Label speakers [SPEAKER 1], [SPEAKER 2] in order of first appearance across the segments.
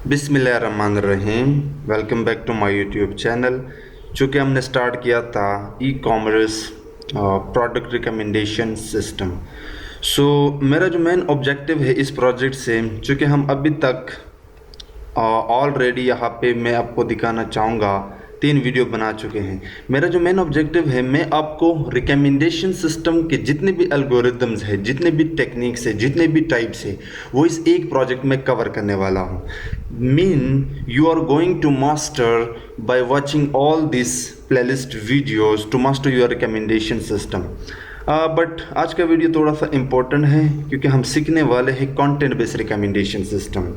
[SPEAKER 1] बिस्मिल्लाहिर्रहमानिर्रहीम। Welcome back to my YouTube channel. चूँकि हमने स्टार्ट किया था e commerce product recommendation system. मेरा जो मेन ऑब्जेक्टिव है इस प्रोजेक्ट से, चूँकि हम अभी तक ऑलरेडी यहाँ पे मैं आपको दिखाना चाहूँगा 3 वीडियो बना चुके हैं। मेरा जो मेन ऑब्जेक्टिव है, मैं आपको रिकमेंडेशन सिस्टम के जितने भी एल्गोरिदम्स हैं, जितने भी टेक्निक्स हैं, जितने भी टाइप्स हैं, वो इस एक प्रोजेक्ट में कवर करने वाला हूँ। You are going to master by watching all this playlist videos to master your recommendation system. But आज का वीडियो थोड़ा सा इम्पोर्टेंट है क्योंकि हम सीखने वाले हैं कंटेंट बेस्ड रिकमेंडेशन सिस्टम।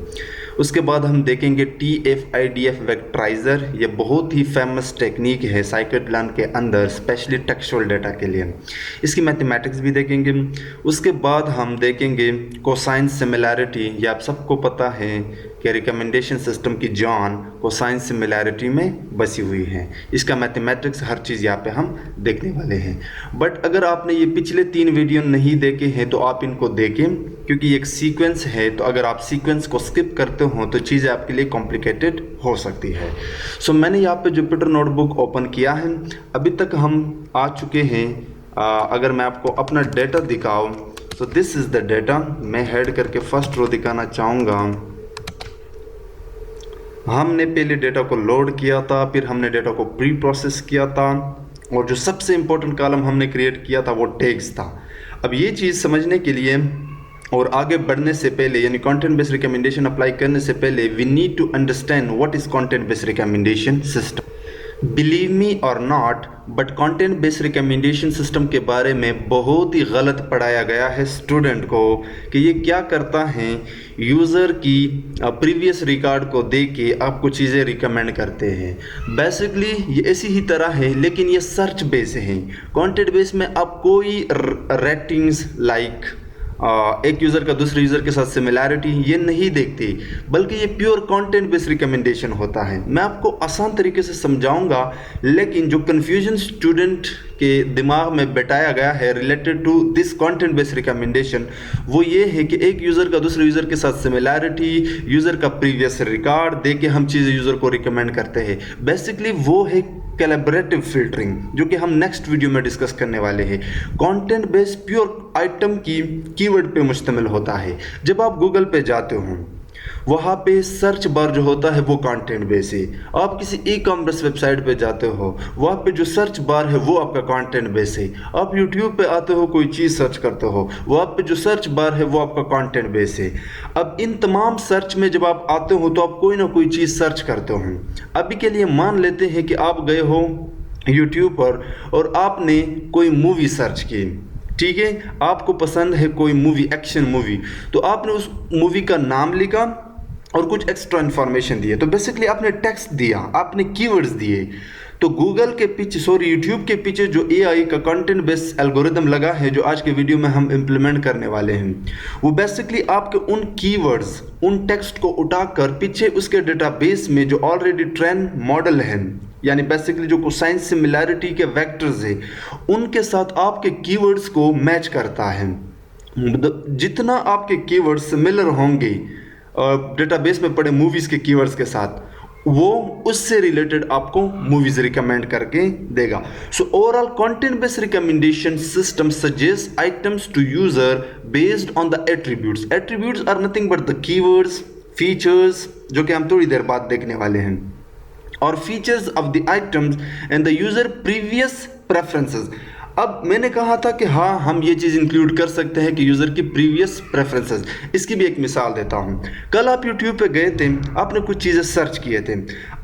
[SPEAKER 1] उसके बाद हम देखेंगे TF-IDF वेक्टराइज़र। ये बहुत ही फेमस टेक्निक है साइकिट-लर्न के अंदर, स्पेशली टेक्सचुअल डेटा के लिए। इसकी मैथमेटिक्स भी देखेंगे। उसके बाद हम देखेंगे कोसाइन सिमिलैरिटी। ये आप सबको पता है कि रिकमेंडेशन सिस्टम की जान कोसाइन सिमिलैरिटी में बसी हुई है। इसका मैथमेटिक्स हर चीज़ यहाँ पे हम देखने वाले हैं। बट अगर आपने ये पिछले 3 वीडियो नहीं देखे हैं तो आप इनको देखें, क्योंकि एक सीक्वेंस है, तो अगर आप सीक्वेंस को स्किप करते हो तो चीज़ें आपके लिए कॉम्प्लिकेटेड हो सकती है। मैंने यहाँ पे जुपिटर नोटबुक ओपन किया है। अभी तक हम आ चुके हैं। अगर मैं आपको अपना डेटा दिखाऊँ तो दिस इज़ द डेटा। मैं हेड करके फर्स्ट रो दिखाना चाहूँगा। हमने पहले डेटा को लोड किया था, फिर हमने डेटा को प्री प्रोसेस किया था, और जो सबसे इम्पोर्टेंट कॉलम हमने क्रिएट किया था वो टैग्स था। अब ये चीज़ समझने के लिए और आगे बढ़ने से पहले, यानी कंटेंट बेस्ड रिकमेंडेशन अप्लाई करने से पहले, we need to understand what is content based recommendation system. Believe me और not, but content based recommendation system के बारे में बहुत ही गलत पढ़ाया गया है स्टूडेंट को कि ये क्या करता है, यूज़र की प्रीवियस रिकॉर्ड को देख के आपको चीज़ें रिकमेंड करते हैं। बेसिकली ये ऐसी ही तरह है, लेकिन ये सर्च बेस है। कंटेंट बेस में आप कोई रेटिंग्स लाइक एक यूज़र का दूसरे यूज़र के साथ सिमिलैरिटी ये नहीं देखती, बल्कि ये प्योर कंटेंट बेस्ड रिकमेंडेशन होता है। मैं आपको आसान तरीके से समझाऊंगा, लेकिन जो कन्फ्यूजन स्टूडेंट के दिमाग में बैठाया गया है related to this content based recommendation, वो ये है कि एक यूज़र का दूसरे यूज़र के साथ सिमिलैरिटी, यूज़र का प्रीवियस रिकॉर्ड देख के हम चीज़ें यूज़र को रिकमेंड करते हैं। बेसिकली वो है कोलैबोरेटिव फिल्टरिंग, जो कि हम नेक्स्ट वीडियो में डिस्कस करने वाले हैं। कंटेंट बेस्ड प्योर आइटम की कीवर्ड पे मुश्तमिल होता है। जब आप गूगल पे जाते हो, वहाँ पे सर्च बार जो होता है वो कंटेंट बेस है। आप किसी ई कॉमर्स वेबसाइट पे जाते हो, वहाँ पे जो सर्च बार है वो आपका कंटेंट बेस है। आप यूट्यूब पे आते हो, कोई चीज़ सर्च करते हो, वहाँ पे जो सर्च बार है वो आपका कंटेंट बेस है। अब इन तमाम सर्च में जब आप आते हो तो आप कोई ना कोई चीज़ सर्च करते हो। अभी के लिए मान लेते हैं कि आप गए हो यूट्यूब पर और आपने कोई मूवी सर्च की, ठीक है, आपको पसंद है कोई मूवी, एक्शन मूवी, तो आपने उस मूवी का नाम लिखा और कुछ एक्स्ट्रा इन्फॉर्मेशन दिए। तो बेसिकली आपने टेक्स्ट दिया, आपने कीवर्ड्स दिए। तो गूगल के पीछे, यूट्यूब के पीछे जो AI का कंटेंट बेस्ड एल्गोरिदम लगा है, जो आज के वीडियो में हम इम्प्लीमेंट करने वाले हैं, वो बेसिकली आपके उन कीवर्ड्स, उन टेक्स्ट को उठाकर पीछे उसके डेटाबेस में जो ऑलरेडी ट्रेन मॉडल है, यानी बेसिकली जो कोसाइन सिमिलैरिटी के वेक्टर्स है, उनके साथ आपके कीवर्ड्स को मैच करता है। जितना आपके कीवर्ड्स सिमिलर होंगे डेटाबेस में पड़े मूवीज़ के कीवर्ड्स के साथ, वो उससे रिलेटेड आपको मूवीज रिकमेंड करके देगा। Overall content based recommendation system suggest items to user based on the attributes. Attributes are nothing but the keywords, features, जो कि हम थोड़ी देर बाद देखने वाले हैं, और features of the items and the user previous preferences. अब मैंने कहा था कि हाँ, हम ये चीज़ इंक्लूड कर सकते हैं कि यूज़र की प्रीवियस प्रेफरेंसेस। इसकी भी एक मिसाल देता हूँ। कल आप यूट्यूब पे गए थे, आपने कुछ चीज़ें सर्च किए थे।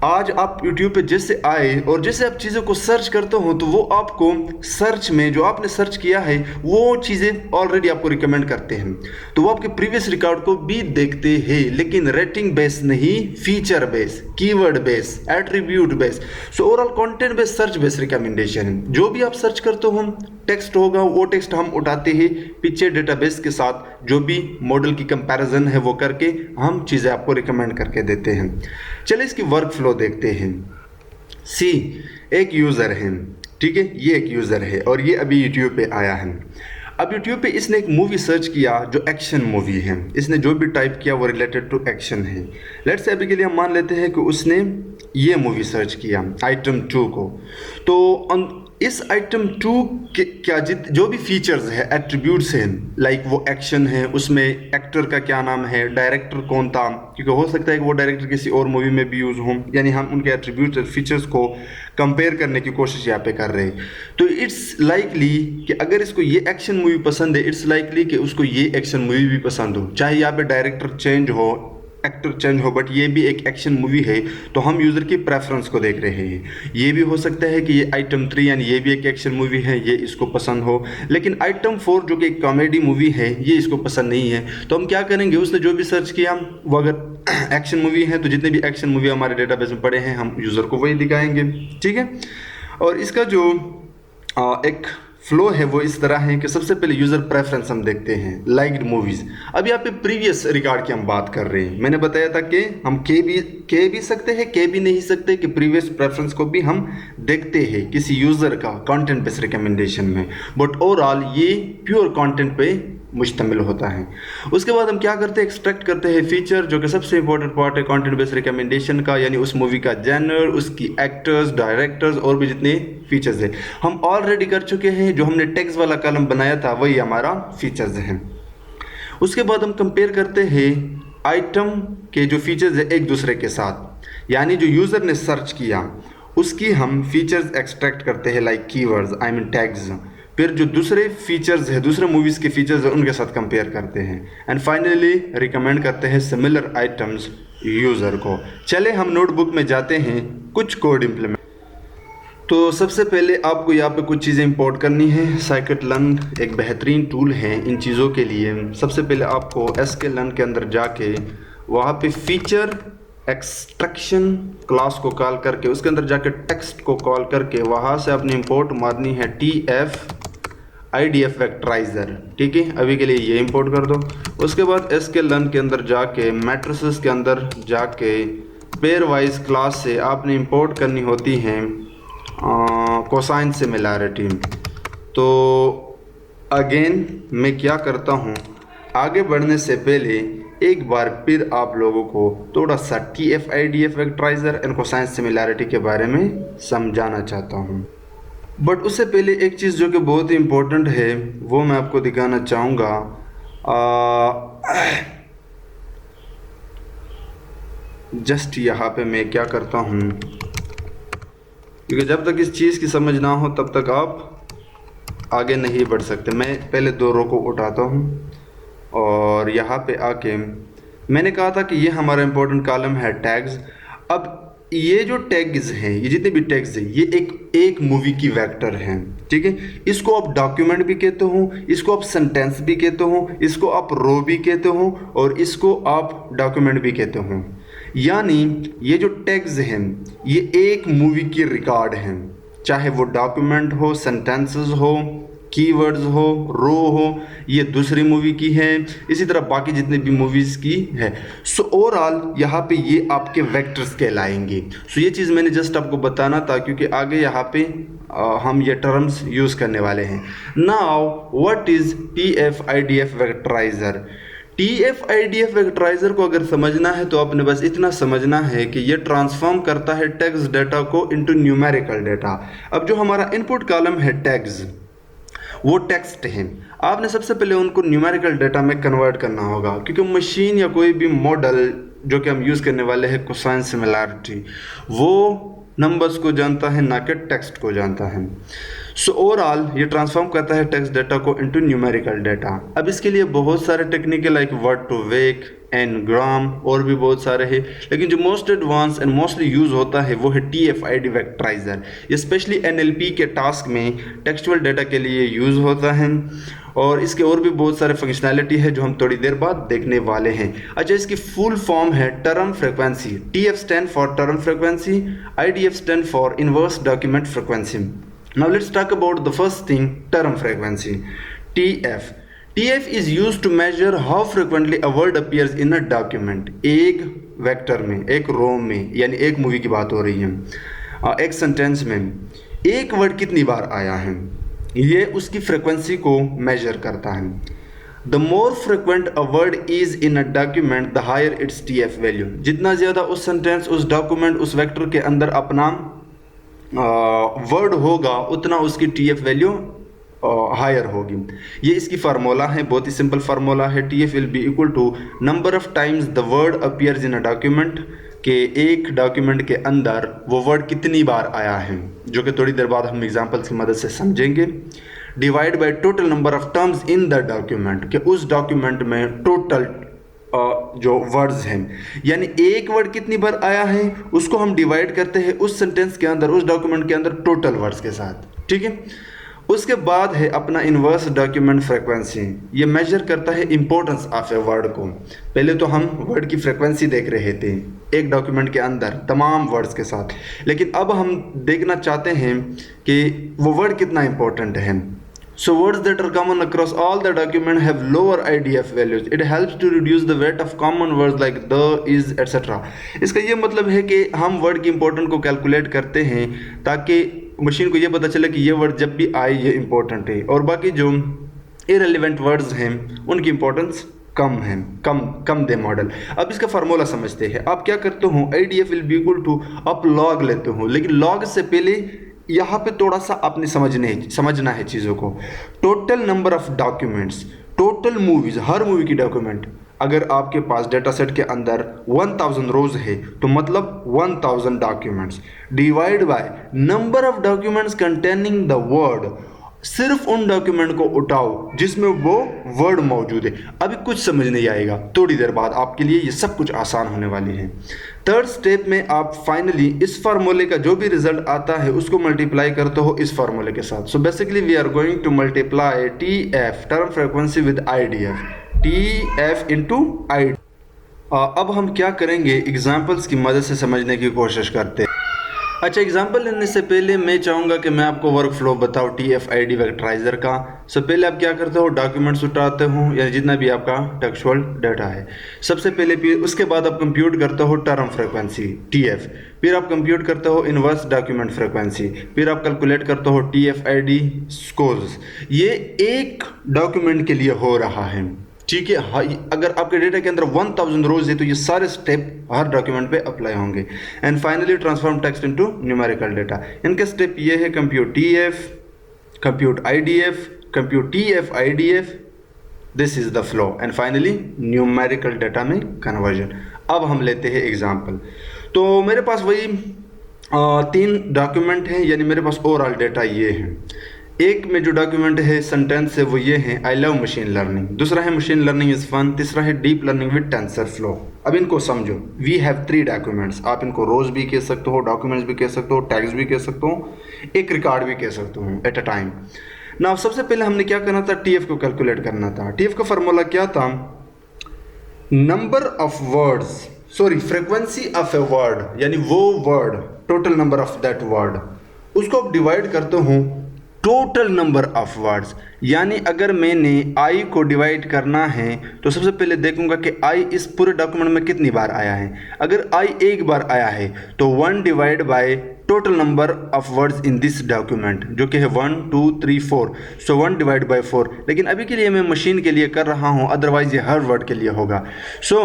[SPEAKER 1] आज आप यूट्यूब पे जैसे आए और जैसे आप चीज़ों को सर्च करते हो, तो वो आपको सर्च में जो आपने सर्च किया है वो चीज़ें ऑलरेडी आपको रिकमेंड करते हैं। तो वो आपके प्रीवियस रिकॉर्ड को भी देखते हैं, लेकिन रेटिंग बेस नहीं, feature base, keyword base, attribute base. Overall content base, search base recommendation. जो भी आप सर्च करते हो, टेक्स्ट होगा, वो टेक्स्ट हम उठाते हैं पीछे डेटाबेस के साथ, जो भी मॉडल की कंपैरिजन है वो करके हम चीज़ें आपको रिकमेंड करके देते हैं। चलिए इसकी वर्क फ्लो देखते हैं। एक यूज़र है, ठीक है, ये एक यूज़र है और ये अभी यूट्यूब पे आया है। अब यूट्यूब पे इसने एक मूवी सर्च किया जो एक्शन मूवी है, इसने जो भी टाइप किया वो रिलेटेड टू एक्शन है। लेट्स से अभी के लिए हम मान लेते हैं कि उसने ये मूवी सर्च किया आइटम 2 को। तो इस आइटम 2 के क्या जो भी फीचर्स है, एट्रीब्यूट्स हैं, लाइक वो एक्शन है, उसमें एक्टर का क्या नाम है, डायरेक्टर कौन था, क्योंकि हो सकता है कि वो डायरेक्टर किसी और मूवी में भी यूज़ हों, यानी हम उनके एट्रीब्यूट्स और फीचर्स को कंपेयर करने की कोशिश यहाँ पे कर रहे हैं। तो इट्स लाइकली कि अगर इसको ये एक्शन मूवी पसंद है, इट्स लाइकली कि उसको ये एक्शन मूवी भी पसंद हो, चाहे यहाँ पे डायरेक्टर चेंज हो, एक्टर चेंज हो, बट ये भी एक एक्शन मूवी है। तो हम यूज़र की प्रेफरेंस को देख रहे हैं। ये भी हो सकता है कि ये आइटम 3 यानी ये भी एक एक्शन मूवी है, ये इसको पसंद हो, लेकिन आइटम 4 जो कि एक कॉमेडी मूवी है ये इसको पसंद नहीं है। तो हम क्या करेंगे, उसने जो भी सर्च किया वो अगर एक्शन मूवी है तो जितने भी एक्शन मूवी हमारे डेटाबेस में पड़े हैं हम यूज़र को वही दिखाएंगे, ठीक है। और इसका जो एक फ्लो है वो इस तरह है कि सबसे पहले यूज़र प्रेफरेंस हम देखते हैं, लाइक्ड मूवीज़। अब यहाँ पे प्रीवियस रिकॉर्ड की हम बात कर रहे हैं। मैंने बताया था कि हम कह भी सकते हैं, कह भी नहीं सकते, कि प्रीवियस प्रेफरेंस को भी हम देखते हैं किसी यूज़र का कंटेंट बेस्ड रिकमेंडेशन में, बट ओवरऑल ये प्योर कंटेंट पे मुश्तमिल होता है। उसके बाद हम क्या करते हैं, एक्सट्रैक्ट करते हैं फीचर, जो कि सबसे इंपॉर्टेंट पार्ट है कंटेंट बेस्ड रिकमेंडेशन का, यानी उस मूवी का जेनर, उसकी एक्टर्स, डायरेक्टर्स और भी जितने फीचर्स हैं हम ऑलरेडी कर चुके हैं। जो हमने टेक्स्ट वाला कॉलम बनाया था वही हमारा फीचर्स हैं। उसके बाद हम कंपेयर करते हैं आइटम के जो फीचर्स है एक दूसरे के साथ, यानी जो यूज़र ने सर्च किया उसकी हम फीचर्स एक्सट्रैक्ट करते हैं, like keywords, I mean tags. फिर जो दूसरे फीचर्स है, दूसरे मूवीज़ के फीचर्स है, उनके साथ कंपेयर करते हैं, एंड फाइनली रिकमेंड करते हैं सिमिलर आइटम्स यूज़र को। चले हम नोटबुक में जाते हैं कुछ कोड इम्प्लीमेंट। तो सबसे पहले आपको यहाँ पे कुछ चीज़ें इंपोर्ट करनी है। scikit-learn एक बेहतरीन टूल है इन चीज़ों के लिए। सबसे पहले आपको sklearn के अंदर जाके वहाँ पे फीचर एक्सट्रैक्शन क्लास को कॉल करके उसके अंदर जाके टेक्स्ट को कॉल करके वहाँ से अपनी इंपोर्ट मारनी है TF IDF वेक्टराइज़र, ठीक है। अभी के लिए ये इंपोर्ट कर दो। उसके बाद sklearn के अंदर जाके मैट्रिसेस के अंदर जाके पेयर वाइज क्लास से आपने इंपोर्ट करनी होती हैं कोसाइन सिमिलैरिटी। तो अगेन मैं क्या करता हूँ, आगे बढ़ने से पहले एक बार फिर आप लोगों को थोड़ा सा TF IDF vectorizer and cosine similarity के बारे में समझाना चाहता हूँ। बट उससे पहले एक चीज़ जो कि बहुत ही इम्पोर्टेंट है वो मैं आपको दिखाना चाहूँगा। जस्ट यहाँ पे मैं क्या करता हूँ, क्योंकि जब तक इस चीज़ की समझ ना हो तब तक आप आगे नहीं बढ़ सकते। मैं पहले 2 रो को उठाता हूँ और यहाँ पे आके मैंने कहा था कि ये हमारा इम्पोर्टेंट कॉलम है टैग्स। अब ये जो टैग्स हैं, ये जितने भी टैग्स हैं, ये एक मूवी की वेक्टर हैं, ठीक है। इसको आप डॉक्यूमेंट भी कहते हो, इसको आप सेंटेंस भी कहते हो, इसको आप रो भी कहते हो और इसको आप डॉक्यूमेंट भी कहते हो। यानी ये जो टैग्स हैं ये एक मूवी की रिकॉर्ड हैं, चाहे वो डॉक्यूमेंट हो, सेंटेंसेस हो, कीवर्ड्स हो, रो हो, ये दूसरी मूवी की है, इसी तरह बाकी जितने भी मूवीज़ की है। सो ओवरऑल यहाँ पे ये आपके वेक्टर्स कहलाएंगे। सो ये चीज़ मैंने जस्ट आपको बताना था क्योंकि आगे यहाँ पे हम ये टर्म्स यूज़ करने वाले हैं। Now what is TF IDF वेक्टराइज़र। TF IDF वेक्टराइज़र को अगर समझना है तो आपने बस इतना समझना है कि ये ट्रांसफॉर्म करता है टेक्स्ट डेटा को इनटू न्यूमेरिकल डेटा। अब जो हमारा इनपुट कॉलम है टैग्स, वो टेक्स्ट हैं, आपने सबसे पहले उनको न्यूमेरिकल डेटा में कन्वर्ट करना होगा, क्योंकि मशीन या कोई भी मॉडल जो कि हम यूज़ करने वाले हैं कोसाइन सिमिलैरिटी, वो नंबर्स को जानता है ना कि टेक्स्ट को जानता है। सो ओवरऑल ये ट्रांसफॉर्म करता है टेक्स्ट डेटा को इनटू न्यूमेरिकल डेटा। अब इसके लिए बहुत सारे टेक्निक है, like word to vec, ngram और भी बहुत सारे हैं, लेकिन जो most advanced and mostly use होता है वो है TF-ID वेक्टराइज़र। ये स्पेशली NLP के टास्क में टेक्सचुअल डेटा के लिए यूज़ होता है और इसके और भी बहुत सारे फंक्शनैलिटी है जो हम थोड़ी देर बाद देखने वाले हैं। अच्छा, इसकी फुल फॉर्म है term frequency. TF stand for term frequency, IDF stand for inverse document frequency. Now let's talk about the first thing, term frequency. TF. TF is used to measure how frequently a word appears in a document. एक vector में, एक रो में, यानी एक movie की बात हो रही है, एक सेंटेंस में एक वर्ड कितनी बार आया है। ये उसकी फ्रिक्वेंसी को मेजर करता है। The more frequent a word is in a document the higher its TF value. जितना ज़्यादा उस सेंटेंस, उस डॉक्यूमेंट, उस वेक्टर के अंदर अपना वर्ड होगा, उतना उसकी TF वैल्यू हायर होगी। ये इसकी फार्मूला है, बहुत ही सिंपल फार्मूला है। TF will be equal to number of times the word appears in a document, के एक डॉक्यूमेंट के अंदर वो वर्ड कितनी बार आया है, जो कि थोड़ी देर बाद हम एग्जांपल्स की मदद से समझेंगे। Divide by total number of terms in the document, कि उस डॉक्यूमेंट में टोटल जो वर्ड्स हैं, यानी एक वर्ड कितनी बार आया है उसको हम डिवाइड करते हैं उस सेंटेंस के अंदर, उस डॉक्यूमेंट के अंदर टोटल वर्ड्स के साथ, ठीक है। उसके बाद है अपना इन्वर्स डॉक्यूमेंट फ्रीक्वेंसी। ये मेजर करता है इंपॉर्टेंस ऑफ ए वर्ड को। पहले तो हम वर्ड की फ्रीक्वेंसी देख रहे थे एक डॉक्यूमेंट के अंदर तमाम वर्ड्स के साथ, लेकिन अब हम देखना चाहते हैं कि वो वर्ड कितना इंपॉर्टेंट है। So words that are common across all the document have lower IDF values. It helps to reduce the weight of common words like the, is, etc. इसका ये मतलब है कि हम वर्ड की इंपॉर्टेंट को कैलकुलेट करते हैं ताकि मशीन को ये पता चले कि ये वर्ड जब भी आए ये इंपॉर्टेंट है, और बाकी जो इरेलीवेंट वर्ड्स हैं उनकी इंपॉर्टेंस कम है, कम दे मॉडल। अब इसका फार्मूला समझते हैं। आप क्या करते हो, IDF will be equal to, आप लॉग लेते हो, लेकिन लॉग से पहले यहाँ पे थोड़ा सा आपने समझना है चीज़ों को। Total number of documents, total movies, her movie की डॉक्यूमेंट, अगर आपके पास डेटा सेट के अंदर 1000 रोज है तो मतलब 1000 documents divide by number of documents containing the word. सिर्फ उन डॉक्यूमेंट को उठाओ जिसमें वो वर्ड मौजूद है। अभी कुछ समझ नहीं आएगा, थोड़ी देर बाद आपके लिए ये सब कुछ आसान होने वाली है। थर्ड स्टेप में आप फाइनली इस फार्मूले का जो भी रिजल्ट आता है उसको मल्टीप्लाई करते हो इस फार्मूले के साथ। So basically we are going to multiply TF term frequency with IDF, TF into ID। अब हम क्या करेंगे, एग्जाम्पल्स की मदद से समझने की कोशिश करते हैं। अच्छा, एग्जाम्पल लेने से पहले मैं चाहूँगा कि मैं आपको वर्क फ्लो बताऊँ TF-ID वेक्टराइजर का। सो पहले आप क्या करते हो, डॉक्यूमेंट्स उठाते हो या जितना भी आपका टेक्सचुअल डाटा है सबसे पहले, फिर उसके बाद आप कंप्यूट करते हो टर्म फ्रीक्वेंसी TF, फिर आप कंप्यूट करते हो इनवर्स डॉक्यूमेंट फ्रीक्वेंसी, फिर आप कैलकुलेट करते हो TF-ID स्कोर्स। ये एक डॉक्यूमेंट के लिए हो रहा है, ठीक है। अगर आपके डेटा के अंदर 1000 रोज है तो ये सारे स्टेप हर डॉक्यूमेंट पे अप्लाई होंगे। And finally transform text into numerical data. इनके स्टेप ये है, compute TF, compute IDF, compute TF-IDF, this is the flow, and finally numerical data में कन्वर्जन। अब हम लेते हैं एग्जाम्पल। तो मेरे पास वही 3 डॉक्यूमेंट हैं, यानी मेरे पास ओवरऑल डेटा ये है। एक में जो डॉक्यूमेंट है सेंटेंस है वो ये है, आई लव मशीन लर्निंग। दूसरा है मशीन लर्निंग इज फन। तीसरा है deep learning with tensor flow. अब इनको समझो, वी हैव 3 डॉक्यूमेंट्स। आप इनको रोज भी कह सकते हो, डॉक्यूमेंट्स भी कह सकते हो, टैग्स भी कह सकते हो, एक रिकॉर्ड भी कह सकते हो एट अ टाइम ना। सबसे पहले हमने क्या करना था, TF को कैलकुलेट करना था। TF का फॉर्मूला क्या था, number of words, sorry frequency of a word, यानी वो word, total number of that word, उसको आप डिवाइड करते हो टोटल नंबर ऑफ वर्ड्स। यानी अगर मैंने आई को डिवाइड करना है तो सबसे पहले देखूंगा कि आई इस पूरे डॉक्यूमेंट में कितनी बार आया है। अगर आई एक बार आया है तो 1 divide by total number of words in this document, जो कि है 1 2 3 4, सो 1 डिवाइड बाय 4। लेकिन अभी के लिए मैं मशीन के लिए कर रहा हूँ, अदरवाइज ये हर वर्ड के लिए होगा। सो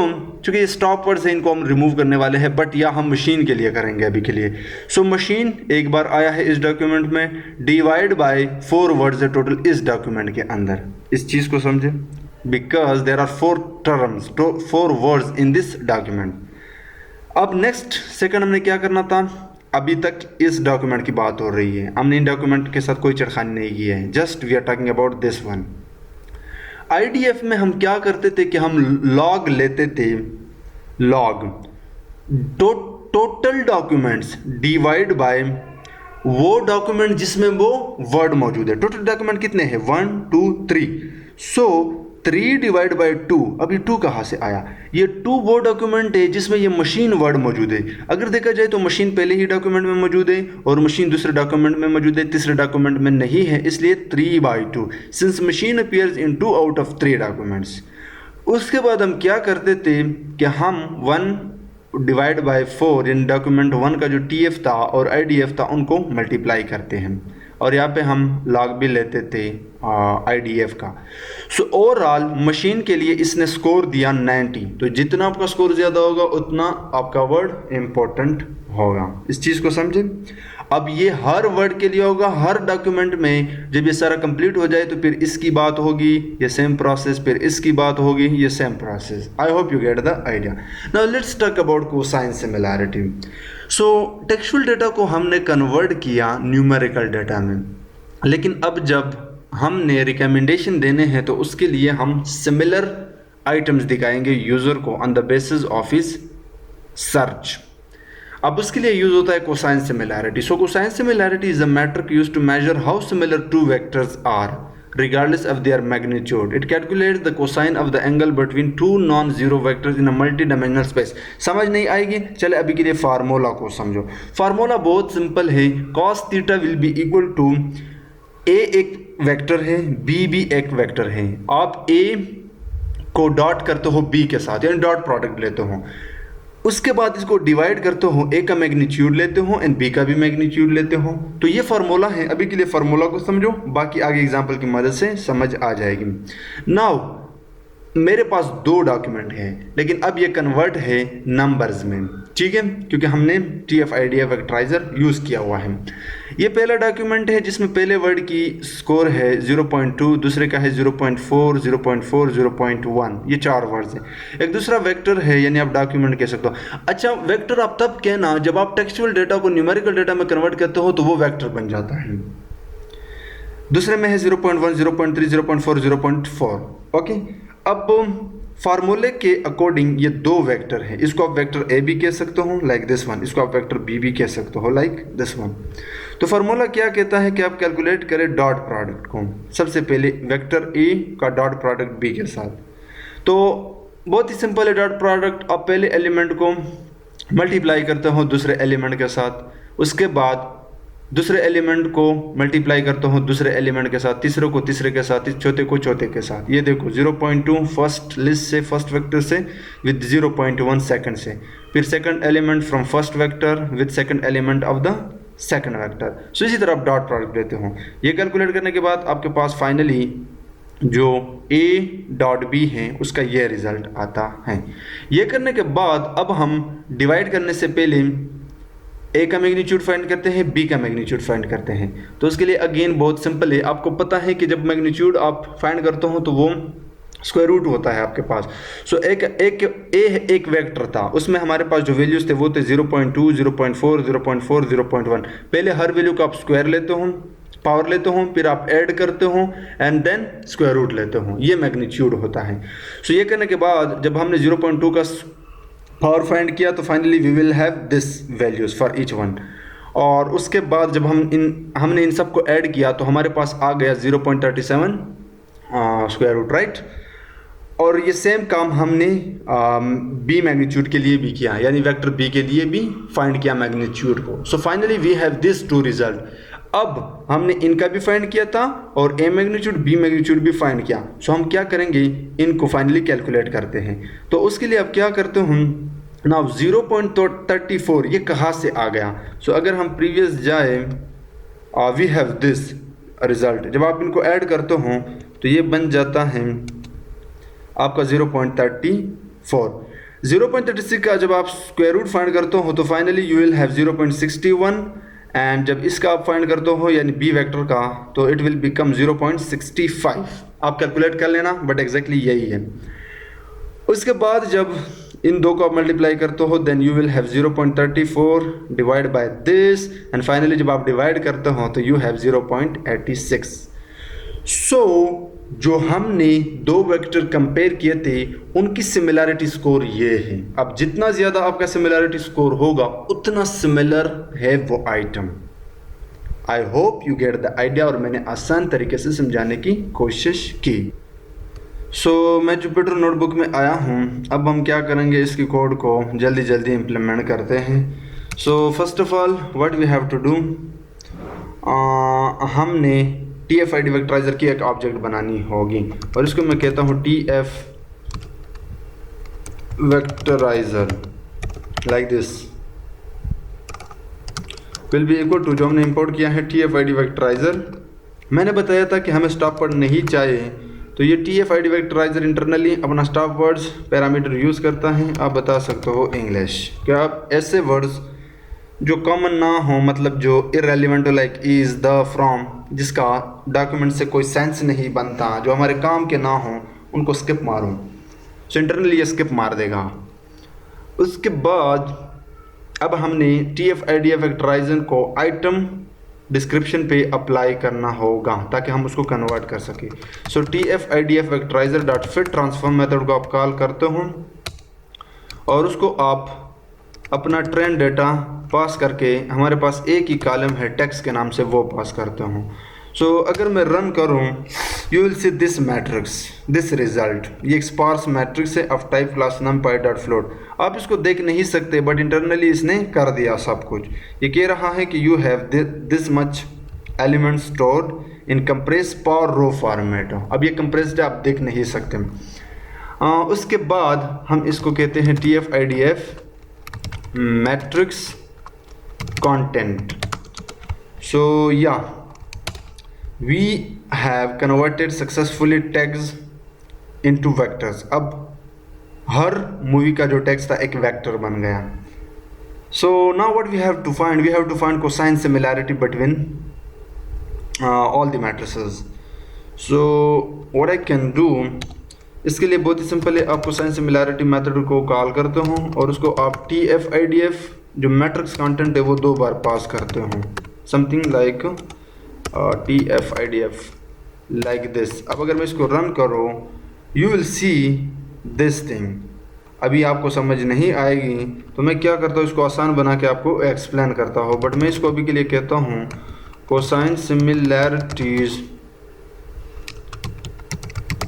[SPEAKER 1] चूँकि ये स्टॉप वर्ड्स हैं, इनको हम रिमूव करने वाले हैं, बट या हम मशीन के लिए करेंगे अभी के लिए। सो मशीन एक बार आया है इस डॉक्यूमेंट में, डिवाइड बाय 4 वर्ड्स है टोटल इस डॉक्यूमेंट के अंदर। इस चीज़ को समझे, because there are 4 terms, 4 words in this document. अब नेक्स्ट सेकंड हमने क्या करना था, अभी तक इस डॉक्यूमेंट की बात हो रही है, हमने इन डॉक्यूमेंट के साथ कोई छेड़खानी नहीं की है, just we are talking about this one. IDF में हम क्या करते थे कि हम लॉग लेते थे, log total documents divide by वो डॉक्यूमेंट जिसमें वो वर्ड मौजूद है। टोटल डॉक्यूमेंट कितने हैं, 1 2 3, सो 3 डिवाइड बाई 2। अब ये 2 कहाँ से आया, ये 2 वो डॉक्यूमेंट है जिसमें ये मशीन वर्ड मौजूद है। अगर देखा जाए तो मशीन पहले ही डॉक्यूमेंट में मौजूद है और मशीन दूसरे डॉक्यूमेंट में मौजूद है, तीसरे डॉक्यूमेंट में नहीं है, इसलिए 3/2 since machine appears in 2 out of 3 documents. उसके बाद हम क्या करते थे कि हम 1 डिवाइड बाय 4 इन डॉक्यूमेंट 1 का जो TF था और IDF था उनको मल्टीप्लाई करते हैं। और यहाँ पे हम लॉग भी लेते थे IDF का। सो ओवरऑल मशीन के लिए इसने स्कोर दिया 90। तो जितना आपका स्कोर ज़्यादा होगा उतना आपका वर्ड इम्पोर्टेंट होगा। इस चीज़ को समझे। अब ये हर वर्ड के लिए होगा, हर डॉक्यूमेंट में जब ये सारा कंप्लीट हो जाए तो फिर इसकी बात होगी, ये सेम प्रोसेस, फिर इसकी बात होगी, ये same process. I hope you get the idea. Now let's talk about cosine similarity. So textual data को हमने कन्वर्ट किया न्यूमेरिकल डेटा में, लेकिन अब जब हमने रिकमेंडेशन देने हैं तो उसके लिए हम सिमिलर आइटम्स दिखाएंगे यूज़र को on the basis of his search. अब उसके लिए यूज होता है cosine similarity. So cosine similarity is a metric used to measure how similar two vectors are regardless of their magnitude. It calculates the cosine of the angle between two non-zero vectors in a multi-dimensional space. समझ नहीं आएगी? चले अभी के लिए formula को समझो। Formula बहुत सिंपल है। cos theta will be equal to a एक वेक्टर है, b भी एक वेक्टर है। आप a को डॉट करते हो b के साथ, यानी डॉट प्रोडक्ट लेते हो, उसके बाद इसको डिवाइड करते हो, ए का मैग्नीट्यूड लेते हो एंड बी का भी मैग्नीट्यूड लेते हो। तो ये फार्मूला है। अभी के लिए फार्मूला को समझो, बाकी आगे एग्जांपल की मदद से समझ आ जाएगी। नाउ मेरे पास दो डॉक्यूमेंट है, लेकिन अब ये कन्वर्ट है नंबर्स में, ठीक है, क्योंकि हमने TF-IDF वेक्टराइजर यूज़ किया हुआ है। ये पहला डॉक्यूमेंट है जिसमें पहले वर्ड की स्कोर है 0.2, दूसरे का है 0.4, 0.4, 0.1, ये 4 वर्ड्स हैं। एक दूसरा वेक्टर है, यानी आप डॉक्यूमेंट कह सकते हो। अच्छा, वेक्टर आप तब कहना जब आप टेक्सचुअल डेटा को न्यूमेरिकल डेटा में कन्वर्ट करते हो तो वो वेक्टर बन जाता है। दूसरे में है 0.1, 0.3, 0.4, 0.4। ओके, अब फार्मूले के अकॉर्डिंग ये दो वेक्टर हैं। इसको आप वेक्टर ए भी कह सकते हो लाइक दिस वन, इसको आप वेक्टर बी भी कह सकते हो लाइक दिस वन। तो फार्मूला क्या कहता है कि आप कैलकुलेट करें डॉट प्रोडक्ट को। सबसे पहले वेक्टर ए का डॉट प्रोडक्ट बी के साथ। तो बहुत ही सिंपल है डॉट प्रोडक्ट। आप पहले एलिमेंट को मल्टीप्लाई करते हो दूसरे एलिमेंट के साथ, उसके बाद दूसरे एलिमेंट को मल्टीप्लाई करता हूँ दूसरे एलिमेंट के साथ, तीसरे को तीसरे के साथ, चौथे को चौथे के साथ। ये देखो 0.2 फर्स्ट लिस्ट से, फर्स्ट वेक्टर से विद 0.1 सेकंड से, फिर second element from first vector with second element of the second vector. So इसी तरह आप डॉट प्रोडक्ट लेते हो। ये कैलकुलेट करने के बाद आपके पास फाइनली जो a डॉट b है उसका ये रिजल्ट आता है। ये करने के बाद अब हम डिवाइड करने से पहले ए का मैग्नीट्यूड फाइंड करते हैं, बी का मैग्नीट्यूड फाइंड करते हैं। तो उसके लिए अगेन बहुत सिंपल है। आपको पता है कि जब मैग्नीट्यूड आप फाइंड करते हो तो वो स्क्वायर रूट होता है आपके पास। सो एक वेक्टर था, उसमें हमारे पास जो वैल्यूज थे वो थे 0.2, 0.4, 0.4, 0.1। पहले हर वैल्यू का आप स्क्वायर लेते हो, पावर लेते हो, फिर आप ऐड करते हो एंड देन स्क्वायर रूट लेते हो। ये मैग्नीट्यूड होता है। सो ये करने के बाद जब हमने 0.2 का पावर फाइंड किया तो finally we will have this values for each one. और उसके बाद जब हमने इन सब को ऐड किया तो हमारे पास आ गया 0.37 स्क्वायर रूट, राइट। और ये सेम काम हमने बी मैग्नीट्यूड के लिए भी किया, यानी वेक्टर बी के लिए भी फाइंड किया मैग्नीट्यूड को। So finally we have this two result. अब हमने इनका भी फाइंड किया था और ए मैग्नीट्यूड बी मैग्नीट्यूड भी फाइंड किया। सो हम क्या करेंगे, इनको फाइनली कैलकुलेट करते हैं। तो उसके लिए अब क्या करते हूँ ना, 0.34 ये कहाँ से आ गया। सो अगर हम प्रीवियस जाए, वी हैव दिस रिजल्ट। जब आप इनको ऐड करते हो तो ये बन जाता है आपका 0.34। 0.36 का जब आप स्क्वायर रूट फाइंड करते हो तो finally you will have 0.61 and जब इसका आप फाइंड करते हो यानी बी वेक्टर का तो इट विल बिकम 0.65। आप कैलकुलेट कर लेना, बट एग्जैक्टली यही है। उसके बाद जब इन दो को आप मल्टीप्लाई करते हो then you will have 0.34 divide by this and finally जब आप डिवाइड करते हो तो यू हैव 0.86। सो जो हमने दो वेक्टर कंपेयर किए थे उनकी सिमिलैरिटी स्कोर ये है। अब जितना ज़्यादा आपका सिमिलैरिटी स्कोर होगा उतना सिमिलर है वो item. I hope you get the idea, और मैंने आसान तरीके से समझाने की कोशिश की। सो मैं जुपिटर नोटबुक में आया हूँ। अब हम क्या करेंगे, इसकी कोड को जल्दी जल्दी इम्प्लीमेंट करते हैं। So first of all what we have to do, हमने TF-ID वेक्टराइजर की एक ऑब्जेक्ट बनानी होगी और इसको मैं कहता हूँ TF vectorizer like this. Will be equal to, जो हमने इंपोर्ट किया है TF-ID वेक्टराइजर। मैंने बताया था कि हमें स्टॉप वर्ड नहीं चाहिए, तो ये TF-ID वेक्टराइजर इंटरनली अपना स्टॉप वर्ड्स पैरामीटर यूज़ करता है। आप बता सकते हो इंग्लिश, क्या आप ऐसे वर्ड्स जो कॉमन ना हो, मतलब जो इररेलेवेंट हो, लाइक इज़, द, फ्रॉम, जिसका डॉक्यूमेंट से कोई सेंस नहीं बनता, जो हमारे काम के ना हो, उनको स्किप मारूं। सो इंटरनली ये स्किप मार देगा। उसके बाद अब हमने TF-ID वेक्टराइजर को आइटम डिस्क्रिप्शन पे अप्लाई करना होगा ताकि हम उसको कन्वर्ट कर सकें। So TF-ID vectorizer dot fit transform method को आप कॉल करते हो और उसको आप अपना ट्रेंड डेटा पास करके, हमारे पास एक ही कॉलम है टेक्स्ट के नाम से, वो पास करते हो। सो अगर मैं रन करूँ, you will see this matrix, this result. ये एक स्पार्स मैट्रिक्स है of type class numpy dot float. आप इसको देख नहीं सकते बट इंटरनली इसने कर दिया सब कुछ। ये कह रहा है कि you have this much element stored in compress power row format. अब ये कंप्रेस्ड आप देख नहीं सकते। उसके बाद हम इसको कहते हैं TF-IDF मैट्रिक्स कंटेंट। सो या we have converted successfully tags into vectors। अब हर मूवी का जो टेक्स्ट था एक वेक्टर बन गया। so now what we have to find cosine similarity between all the matrices। so what I can do, इसके लिए बहुत ही सिंपल है, आप cosine similarity मेथड को कॉल करते हो और उसको आप TF-IDF जो मैट्रिक्स कंटेंट है वो 2 बार पास करते हो, something like TF-IDF like this. अब अगर मैं इसको रन करूँ, you will see this thing. अभी आपको समझ नहीं आएगी तो मैं क्या करता हूँ, इसको आसान बना के आपको एक्सप्लेन करता हूँ, बट मैं इसको अभी के लिए कहता हूँ cosine similarities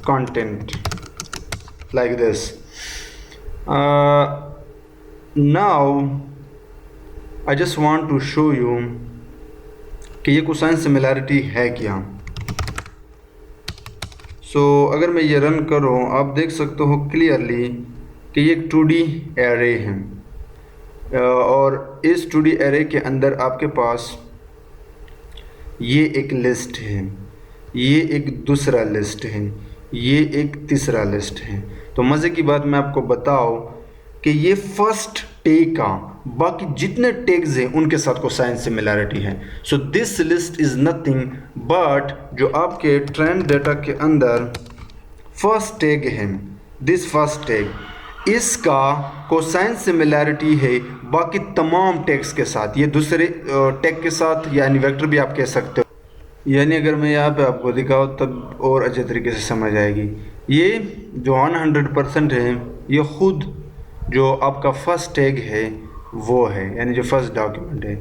[SPEAKER 1] content like this. Now I just want to show you कि ये कोसाइन सिमिलैरिटी है क्या। सो अगर मैं ये रन करूँ, आप देख सकते हो क्लियरली कि ये एक 2D एरे है और इस 2D एरे के अंदर आपके पास ये एक लिस्ट है, ये एक दूसरा लिस्ट है, ये एक तीसरा लिस्ट है। तो मज़े की बात मैं आपको बताऊँ कि ये फर्स्ट टैग का बाकी जितने टैग्स हैं उनके साथ कोसाइन सिमिलैरिटी है। So this list is nothing but जो आपके ट्रेंड डेटा के अंदर फर्स्ट टैग है, दिस फर्स्ट टैग, इसका कोसाइन सिमिलैरिटी है बाकी तमाम टैग्स के साथ, ये दूसरे टैग के साथ, यानी वेक्टर भी आप कह सकते हो। यानी अगर मैं यहाँ पे आपको दिखाऊँ तब और अच्छे तरीके से समझ आएगी। ये जो 100% है ये खुद जो आपका फर्स्ट टैग है वो है, यानी जो फर्स्ट डॉक्यूमेंट है।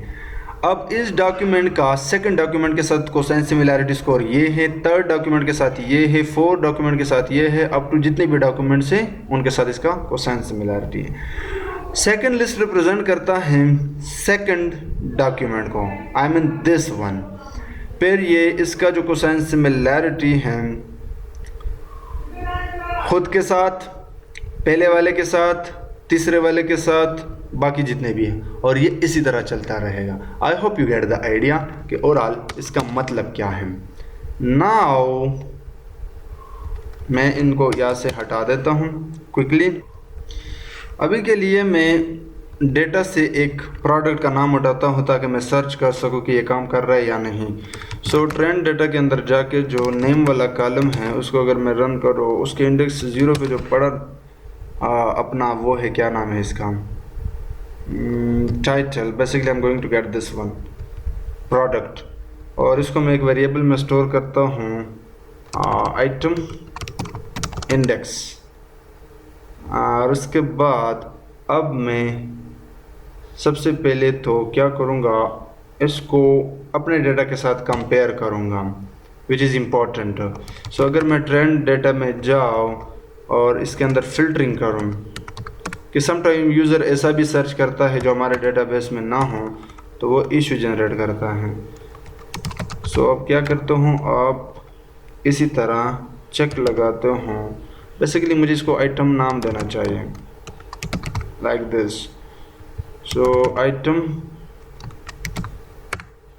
[SPEAKER 1] अब इस डॉक्यूमेंट का सेकंड डॉक्यूमेंट के साथ कोसाइन सिमिलैरिटी स्कोर ये है, थर्ड डॉक्यूमेंट के साथ ये है, फोर्थ डॉक्यूमेंट के साथ ये है, अप टू जितने भी डॉक्यूमेंट्स हैं उनके साथ इसका कोसाइन सिमिलैरिटी है। सेकंड लिस्ट रिप्रेजेंट करता है सेकंड डॉक्यूमेंट को, आई मीन दिस वन। फिर ये इसका जो कोसाइन सिमिलैरिटी है खुद के साथ, पहले वाले के साथ, तीसरे वाले के साथ, बाकी जितने भी हैं, और ये इसी तरह चलता रहेगा। I hope you get the idea कि ओवरऑल इसका मतलब क्या है। नाउ मैं इनको यहाँ से हटा देता हूँ क्विकली। अभी के लिए मैं डेटा से एक प्रोडक्ट का नाम उठाता हूँ ताकि मैं सर्च कर सकूँ कि ये काम कर रहा है या नहीं। सो ट्रेंड डेटा के अंदर जाके जो नेम वाला कॉलम है उसको अगर मैं रन करूँ, उसके इंडेक्स 0 पे जो पड़ा अपना वो है, क्या नाम है इसका, title. Basically I am going to get this one product, और इसको मैं एक वेरिएबल में स्टोर करता हूँ आइटम इंडेक्स। और उसके बाद अब मैं सबसे पहले तो क्या करूँगा, इसको अपने डेटा के साथ कंपेयर करूँगा, विच इज़ इम्पॉर्टेंट। सो अगर मैं ट्रेंड डेटा में जाऊँ और इसके अंदर फ़िल्टरिंग करूँ कि समटाइम यूज़र ऐसा भी सर्च करता है जो हमारे डेटाबेस में ना हो तो वो इशू जनरेट करता है। सो अब क्या करते हूँ, आप इसी तरह चेक लगाते हो। बेसिकली मुझे इसको आइटम नाम देना चाहिए like this. So item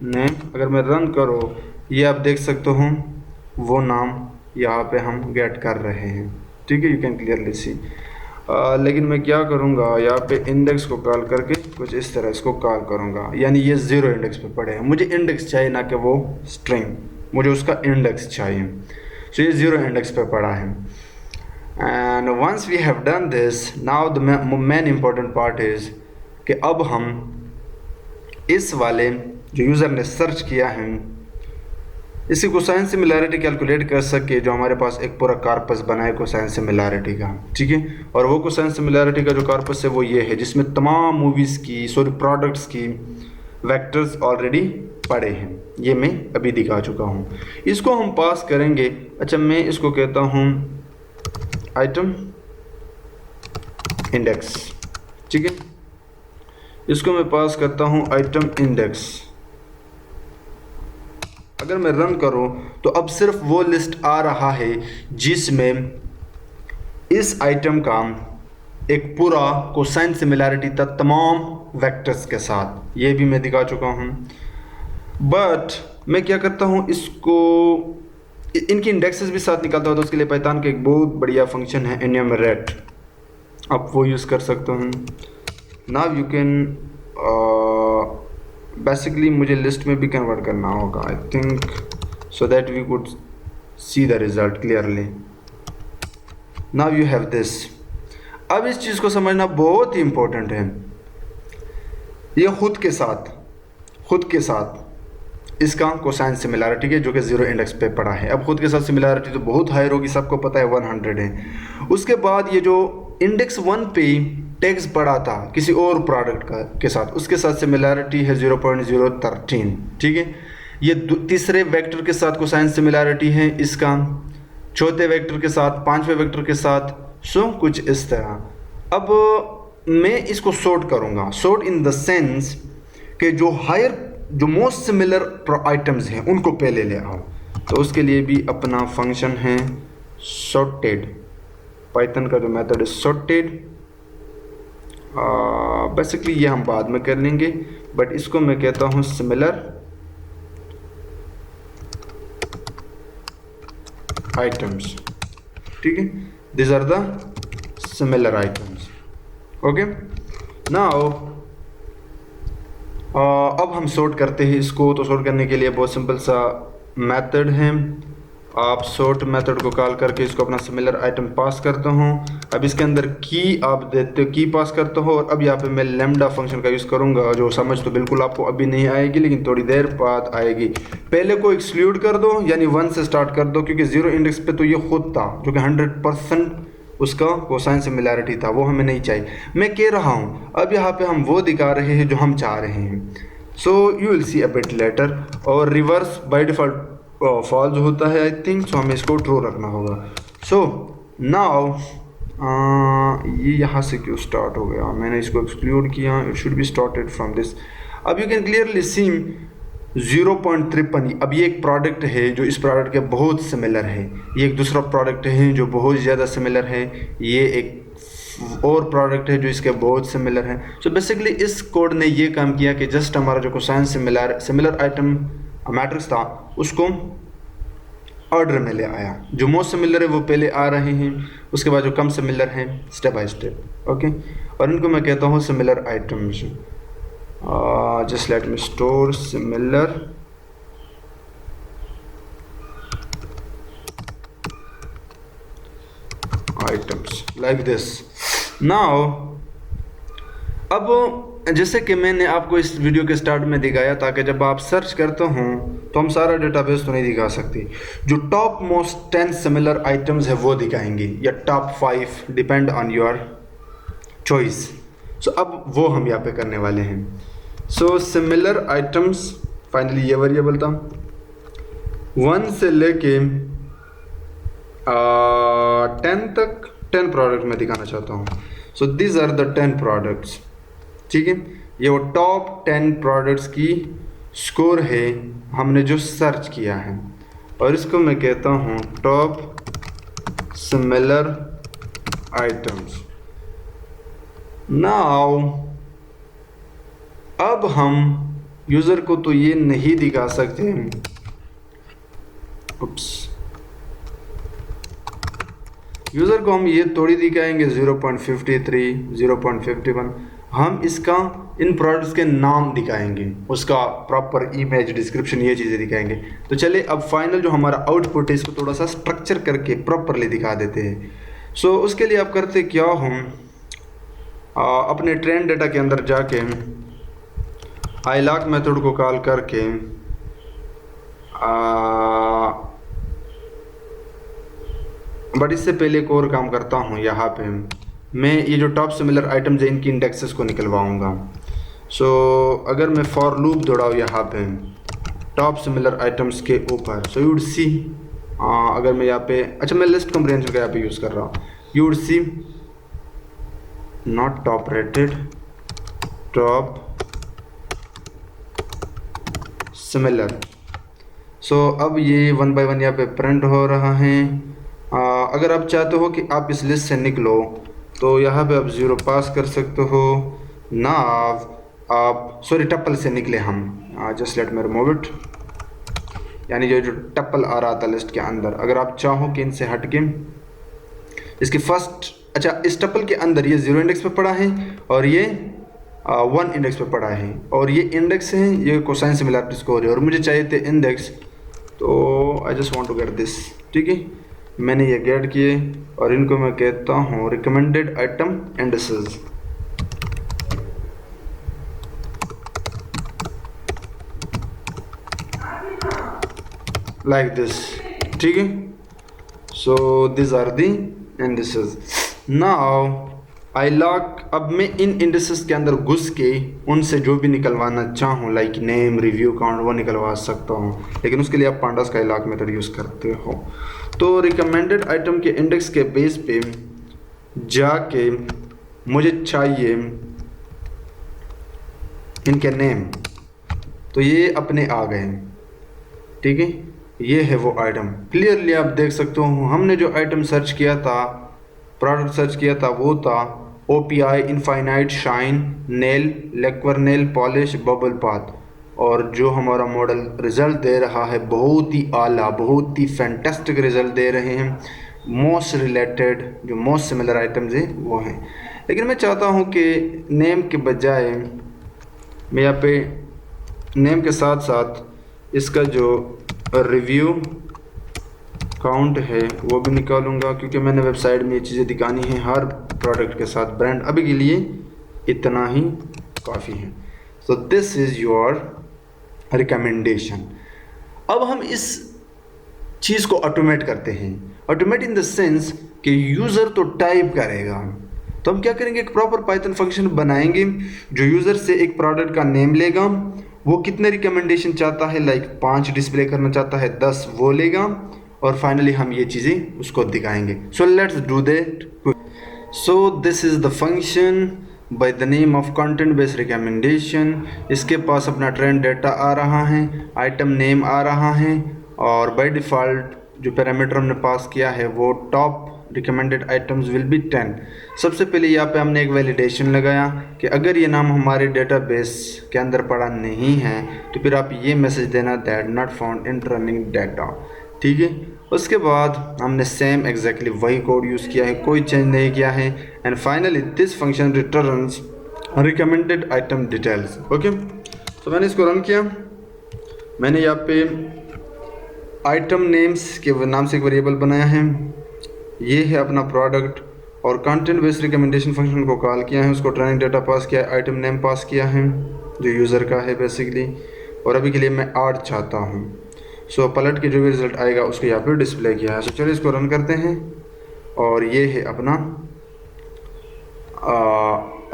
[SPEAKER 1] name, अगर मैं रन करो ये आप देख सकते हो वो नाम यहाँ पे हम गेट कर रहे हैं, ठीक है, यू कैन क्लियरली सी। लेकिन मैं क्या करूँगा, यहाँ पे इंडेक्स को कॉल करके कुछ इस तरह इसको कॉल करूँगा, यानी ये 0 इंडेक्स पे पड़े हैं। मुझे इंडेक्स चाहिए ना कि वो स्ट्रिंग, मुझे उसका इंडेक्स चाहिए। सो ये 0 इंडेक्स पे पड़ा है। And once we have done this, now the main important part is कि अब हम इस वाले जो यूज़र ने सर्च किया है इसकी कोसाइन सिमिलैरिटी कैलकुलेट कर सके, जो हमारे पास एक पूरा कार्पस बना है कोसाइन सिमिलैरिटी का, ठीक है। और वो कोसाइन सिमिलैरिटी का जो कार्पस है वो ये है, जिसमें तमाम मूवीज़ की प्रोडक्ट्स की वेक्टर्स ऑलरेडी पड़े हैं। ये मैं अभी दिखा चुका हूँ। इसको हम पास करेंगे। अच्छा, मैं इसको कहता हूँ आइटम इंडेक्स, ठीक है। इसको मैं पास करता हूँ आइटम इंडेक्स। अगर मैं रन करूं तो अब सिर्फ वो लिस्ट आ रहा है जिसमें इस आइटम का एक पूरा कोसाइन सिमिलैरिटी था तमाम वेक्टर्स के साथ। ये भी मैं दिखा चुका हूं। बट मैं क्या करता हूं, इसको इनकी इंडेक्सेस भी साथ निकालता हूं। तो उसके लिए पाइथन का एक बहुत बढ़िया फंक्शन है एन्यूमरेट, आप वो यूज़ कर सकते हैं। नाउ यू कैन बेसिकली मुझे लिस्ट में भी कन्वर्ट करना होगा I think, so that we could see the result clearly. Now you have this. अब इस चीज़ को समझना बहुत ही इंपॉर्टेंट है। ये खुद के साथ इसका कोसाइन सिमिलैरिटी है जो कि 0 इंडेक्स पे पड़ा है। अब खुद के साथ सिमिलैरिटी तो बहुत हायर होगी, सबको पता है 100 है। उसके बाद ये जो इंडेक्स 1 पे टैग्स पड़ा था किसी और प्रोडक्ट का के साथ, उसके साथ सिमिलैरिटी है 0.013, ठीक है। ये तीसरे वेक्टर के साथ कोसाइन सिमिलैरिटी है इसका, चौथे वेक्टर के साथ, पांचवें वेक्टर के साथ, सो कुछ इस तरह। अब मैं इसको सॉर्ट करूँगा, सॉर्ट इन द सेंस कि जो मोस्ट सिमिलर आइटम्स हैं उनको पहले ले आओ। तो उसके लिए भी अपना फंक्शन है सॉर्टेड। पाइथन का जो मेथड है सॉर्टेड, बेसिकली ये हम बाद में कर लेंगे, बट इसको मैं कहता हूँ सिमिलर आइटम्स, ठीक है। This are the similar items, okay. Now अब हम सॉर्ट करते हैं इसको। तो सॉर्ट करने के लिए बहुत सिंपल सा मेथड है। आप सॉर्ट मेथड को कॉल करके इसको अपना सिमिलर आइटम पास करता हूँ। अब इसके अंदर की आप देते हो, की पास करते हो। और अब यहाँ पे मैं लैम्डा फंक्शन का यूज़ करूँगा, जो समझ तो बिल्कुल आपको अभी नहीं आएगी लेकिन थोड़ी देर बाद आएगी। पहले को एक्सक्लूड कर दो, यानी 1 से स्टार्ट कर दो, क्योंकि 0 इंडेक्स पे तो ये खुद था जो कि 100% उसका कोसाइन सिमिलैरिटी था, वो हमें नहीं चाहिए। मैं कह रहा हूँ अब यहाँ पे हम वो दिखा रहे हैं जो हम चाह रहे हैं। So you will see a bit letter. और रिवर्स बाय डिफ़ॉल्ट फॉल्स होता है आई थिंक, सो हमें इसको ट्रू रखना होगा। सो नाउ ये यहाँ से क्यों स्टार्ट हो गया, मैंने इसको एक्सक्लूड किया, it should be started from this. अब यू कैन क्लियरली सी 0.53। अब ये एक प्रोडक्ट है जो इस प्रोडक्ट के बहुत सिमिलर है, ये एक दूसरा प्रोडक्ट है जो बहुत ज़्यादा सिमिलर है, ये एक और प्रोडक्ट है जो इसके बहुत सिमिलर है। सो बेसिकली इस कोड ने ये काम किया कि जस्ट हमारा जो कोसाइन सिमिलर आइटम मैट्रिक्स था उसको ऑर्डर में ले आया। जो मोस्ट सिमिलर है वो पहले आ रहे हैं, उसके बाद जो कम सिमिलर हैं स्टेप बाय स्टेप, ओके। और इनको मैं कहता हूँ similar items. just let me store similar items like this. Now अब जैसे कि मैंने आपको इस वीडियो के स्टार्ट में दिखाया था कि जब आप सर्च करते हो तो हम सारा डेटाबेस तो नहीं दिखा सकते, जो टॉप मोस्ट 10 सिमिलर आइटम्स है वो दिखाएंगे, या top 5, depend on your choice. So अब वो हम यहाँ पे करने वाले हैं। सो सिमिलर आइटम्स, फाइनली ये वेरिएबल था, 1 से लेके 10 तक 10 प्रोडक्ट मैं दिखाना चाहता हूँ। So this are the 10 products, ठीक है। ये वो टॉप 10 प्रोडक्ट्स की स्कोर है हमने जो सर्च किया है, और इसको मैं कहता हूँ टॉप सिमिलर आइटम्स। नाउ अब हम यूज़र को तो ये नहीं दिखा सकते। उप्स, यूज़र को हम ये थोड़ी दिखाएंगे 0.53, 0.51। हम इसका इन प्रोडक्ट्स के नाम दिखाएंगे, उसका प्रॉपर इमेज डिस्क्रिप्शन, ये चीज़ें दिखाएंगे। तो चलिए अब फाइनल जो हमारा आउटपुट है इसको थोड़ा सा स्ट्रक्चर करके प्रॉपरली दिखा देते हैं। सो उसके लिए आप करते क्या हो, अपने ट्रेन डेटा के अंदर जाके iloc मेथड को कॉल करके बट इससे पहले एक और काम करता हूँ। यहाँ पे मैं ये जो टॉप सिमिलर आइटम्स है इनकी इंडेक्सेस को निकलवाऊँगा। सो अगर मैं फॉर लूप दौड़ाऊँ यहाँ पे टॉप सिमिलर आइटम्स के ऊपर, सो यू वुड सी, अगर मैं यहाँ पे, अच्छा मैं लिस्ट कंप्रिहेंशन का यहाँ पे यूज़ कर रहा हूँ, you would see not top rated, top similar. So अब ये 1 बाय 1 यहाँ पे प्रिंट हो रहा है। अगर आप चाहते हो कि आप इस लिस्ट से निकलो तो यहाँ पे आप 0 पास कर सकते हो ना। आप सॉरी टप्पल से निकले हम, just let me remove it, यानी जो टप्पल आ रहा था लिस्ट के अंदर, अगर आप चाहो कि इनसे हट के इसके फर्स्ट, अच्छा इस टप्पल के अंदर ये 0 इंडेक्स पे पड़ा है और ये 1 इंडेक्स पे पड़ा है, और ये इंडेक्स है, ये कोसाइन सिमिलरिटी स्कोर है, और मुझे चाहिए थे इंडेक्स, तो I just want to get this. ठीक है, मैंने ये गेट किए और इनको मैं कहता हूँ recommended item indexes. Like this, ठीक है। So this are the indexes. Now iloc, अब मैं इन इंडेक्सेस के अंदर घुस के उनसे जो भी निकलवाना चाहूँ, लाइक नेम, रिव्यू काउंट, वो निकलवा सकता हूँ, लेकिन उसके लिए आप पांडास का iloc मेथड यूज़ करते हो। तो रिकमेंडेड आइटम के इंडेक्स के बेस पे जाके मुझे चाहिए इनके नेम, तो ये अपने आ गए। ठीक है, ये है वो आइटम, क्लियरली आप देख सकते हो। हमने जो आइटम सर्च किया था, प्रोडक्ट सर्च किया था, वो था OPI infinite shine nail lacquer nail polish bubble bath, और जो हमारा मॉडल रिज़ल्ट दे रहा है बहुत ही आला, बहुत ही फैंटास्टिक रिज़ल्ट दे रहे हैं। मोस्ट रिलेटेड जो मोस्ट सिमिलर आइटम्स हैं वो हैं, लेकिन मैं चाहता हूँ कि नेम के बजाय मैं यहाँ पे नेम के साथ साथ इसका जो रिव्यू काउंट है वो भी निकालूंगा, क्योंकि मैंने वेबसाइट में ये चीज़ें दिखानी है हर प्रोडक्ट के साथ। ब्रांड अभी के लिए इतना ही काफ़ी है। So this is your recommendation. अब हम इस चीज़ को ऑटोमेट करते हैं। ऑटोमेट इन द सेंस कि यूज़र तो टाइप करेगा, तो हम क्या करेंगे, एक प्रॉपर पाइथन फंक्शन बनाएंगे जो यूज़र से एक प्रोडक्ट का नेम लेगा, वो कितने रिकमेंडेशन चाहता है, लाइक 5 डिस्प्ले करना चाहता है, 10 वो लेगा, और फाइनली हम ये चीज़ें उसको दिखाएंगे। So let's do that. So this is the function by the name of content based recommendation. इसके पास अपना ट्रेंड डेटा आ रहा है, आइटम नेम आ रहा है, और बाय डिफ़ॉल्ट जो पैरामीटर हमने पास किया है वो top recommended items will be 10। सबसे पहले यहाँ पे हमने एक वैलिडेशन लगाया कि अगर ये नाम हमारे डेटाबेस के अंदर पड़ा नहीं है तो फिर आप ये मैसेज देना that not found in running data. ठीक है, उसके बाद हमने सेम एग्जैक्टली वही कोड यूज़ किया है, कोई चेंज नहीं किया है, and finally this function returns recommended item details. Okay, तो मैंने इसको रन किया। मैंने यहाँ पे आइटम नेम्स के नाम से एक वेरिएबल बनाया है, ये है अपना प्रोडक्ट, और कंटेंट बेस्ड रिकमेंडेशन फंक्शन को कॉल किया है, उसको ट्रेनिंग डेटा पास किया है, आइटम नेम पास किया है जो यूज़र का है बेसिकली, और अभी के लिए मैं 8 चाहता हूँ। सो पलट के जो भी रिज़ल्ट आएगा उसको यहाँ पे डिस्प्ले किया है। सो चलिए इसको रन करते हैं, और ये है अपना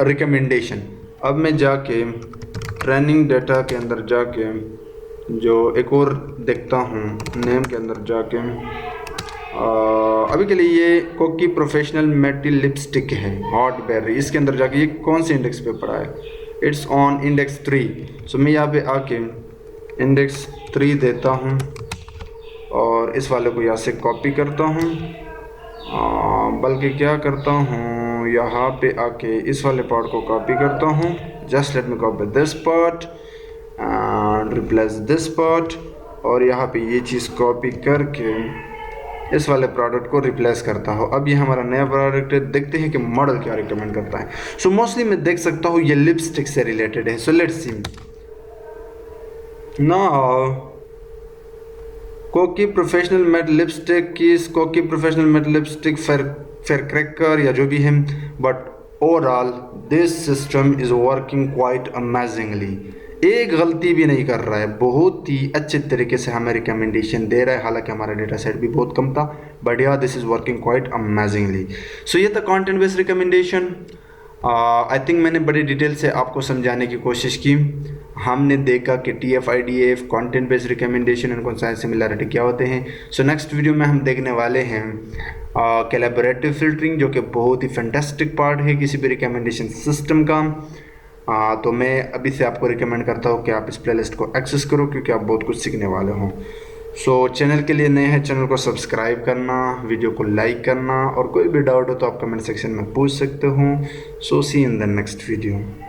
[SPEAKER 1] रिकमेंडेशन। अब मैं जाके ट्रेनिंग डेटा के अंदर जाके जो एक और देखता हूँ, नेम के अंदर जाके अभी के लिए ये कोकी प्रोफेशनल मेटल लिपस्टिक है हॉट बेरी, इसके अंदर जाके ये कौन से इंडेक्स पे पड़ा है, इट्स ऑन इंडेक्स 3। सो मैं यहाँ पे आके इंडेक्स 3 देता हूँ, और इस वाले को यहाँ से कॉपी करता हूँ, बल्कि क्या करता हूँ यहाँ पे आके इस वाले पार्ट को कॉपी करता हूँ, just let me copy this part, and replace this part, और यहाँ पे ये चीज़ कॉपी करके इस वाले प्रोडक्ट को रिप्लेस करता हूँ। अब ये हमारा नया प्रोडक्ट है, देखते हैं कि मॉडल क्या रिकमेंड करता है। सो मोस्टली मैं देख सकता हूँ ये लिपस्टिक से रिलेटेड है। सो लेट्स सी नाउ कोकी प्रोफेशनल मैट लिपस्टिक की कोकी professional matte lipstick fair cracker या जो भी है, but overall this system is working quite amazingly. एक गलती भी नहीं कर रहा है, बहुत ही अच्छे तरीके से हमें रिकमेंडेशन दे रहा है। हालांकि हमारा डेटा सेट भी बहुत कम था, but yeah this is working quite amazingly. So ये था content based recommendation. I think मैंने बड़ी डिटेल से आपको समझाने की कोशिश की। हमने देखा कि TF-IDF content based recommendation and कौन सा सिमिलरिटी क्या होते हैं। सो नेक्स्ट वीडियो में हम देखने वाले हैं कोलैबोरेटिव फिल्टरिंग, जो कि बहुत ही फैंटास्टिक पार्ट है किसी भी रिकमेंडेशन सिस्टम का। तो मैं अभी से आपको रिकमेंड करता हूँ कि आप इस प्लेलिस्ट को एक्सेस करो, क्योंकि आप बहुत कुछ सीखने वाले हो। सो चैनल के लिए नए हैं, चैनल को सब्सक्राइब करना, वीडियो को लाइक करना, और कोई भी डाउट हो तो आप कमेंट सेक्शन में पूछ सकते हो। सो सी इन द नेक्स्ट वीडियो।